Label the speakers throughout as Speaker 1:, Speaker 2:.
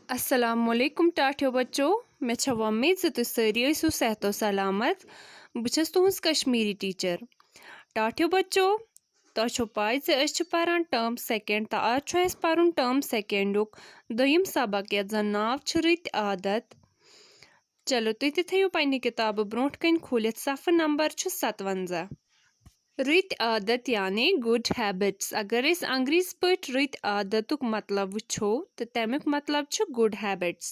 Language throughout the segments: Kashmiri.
Speaker 1: अस्सलामुअलैकुम टाठियो बच्चो मे छ उम्मीद ज तुम सारी ٲسِو सेहतो सलामत बह छस तुहंज कश्मीरी टीचर टाठियो बच्चो तो छो पाई ज अस छ परन टर्म सेकंड तो आज छ अस परन टर्म सेकंडुक दोयम सबक यत जन नाव छ रित आदत। चलो तुम ते थयो पन्ने किताब ब्रोंठ कन खोलित सफ़र नंबर छ 57। रित आदत यानी गुड हैबिट्स। अगर इस अंग्रेज पट रित आदतुक मतलब वुछो तो तमिक मतलब छ गुड हैबिट्स।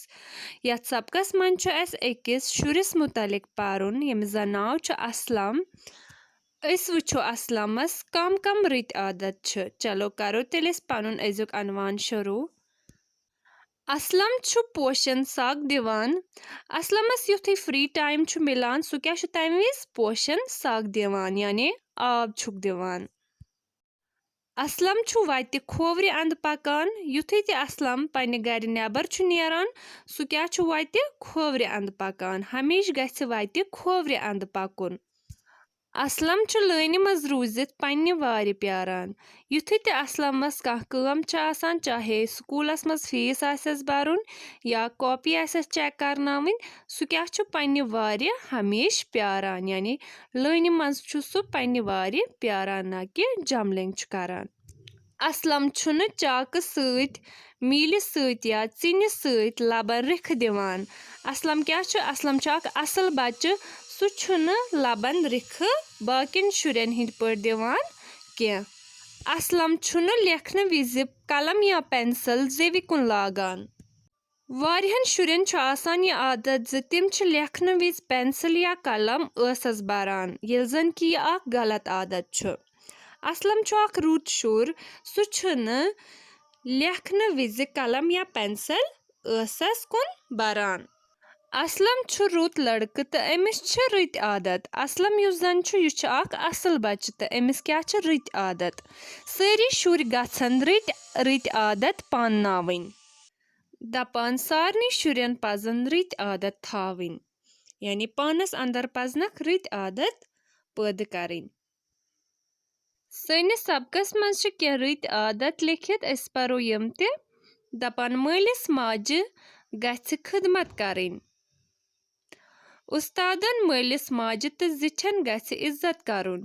Speaker 1: यत सबकस मन छ अस अकिस शुरिस मुतलिक पारुन यमिस जन नाव छ असलम। अस वुछो असलमस कम कम रित आदत छ। चलो करो तेल अस पनुन अजुक अनवान शुरू। असलम छु पोशन साग दिवान। असलमस युथै फ्री टाइम छु मिलान सु क्या छु तम विज पोशन साग दिवान यानी आब छुक दिवान। असलम छु वति खोवरि अंद पकान। युथै ते असलम पन्ने गर नेबर छु नेरान सु क्या छु वति खोवरि अंद पकान। हमेश गछ वति खोवरि अंद पकुन। असलम छु लाइन मज रूजित पन्ने वारि प्यारान। युथै ते असलमस कह काम छ आसान चाहे स्कूलस मज फीस आसस भरुन या कॉपी आसस चेक करनावin सु क्या छु पन्ने वारि हमेश प्यारान यानी लाइन मज छु सु पन्ने वारि प्यारान ना कि जमलिंग छु करान। असलम छुन चाक सत मील सत या चिन सत लबन रिख दिवान। असलम क्या छु असलम छु अक असल बच्चे सु छुन लबन रिख बाकिन शुरन हिंद पर दिवान के। असलम छुन लेखन विज कलम या पेंसिल जेवि कुन लागान। वारियन शुरन छु आसान ये आदत ज तिम छु लेखन विज पेंसिल या कलम ٲسس भरान येल जन कि यह अक गलत आदत छु। असलम छु अक रुत शुर सु छुन लेखन विज कलम या पेंसिल ٲسس कुन भरान। असलम छु रुत लड़कि तो अमिस छ रित आदत। असलम युस जन छु यह छु अक असल बच्चे तो अमिस क्या छ रित आदत। सारी शुर गछन रित आदत पानावin। दपान सारनी शुरन पजन रित आदत थावin यानी पानस अंदर पजनक रित आदत पैदा करें। सैनिस सबकस मज क्या रित आदत लिखित अस परो यम ते दपान मालिस माजे गछ खिदमत करें। उस्तादन मालिस माजे तो जिठन गछ इज्जत करुन।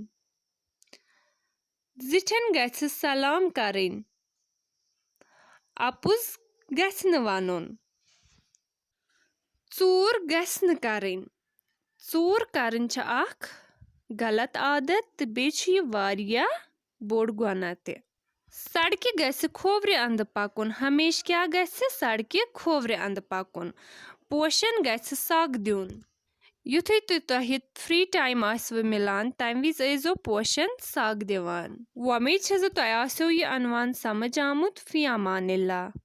Speaker 1: जिठन गछ सलाम करें। अपुज गछ न वनुन। चूर गछ न करें। चूर करन छ अख गलत आदत तो बे छ यह वारिया बोड़ गुनाह ते। सड़कि गछ खोवरि अंद पकुन हमेश क्या गछ सड़कि खोवरि अंद पकुन। पोशन गछ साग दियुन। युथै तुह फ्री टाइम आसव मिलान तम विज ऐजो पोशन साग दिवान। उम्मीद छ ज तुह आसो यह अनवान समझ आमुत। फी अमानिल्लाह।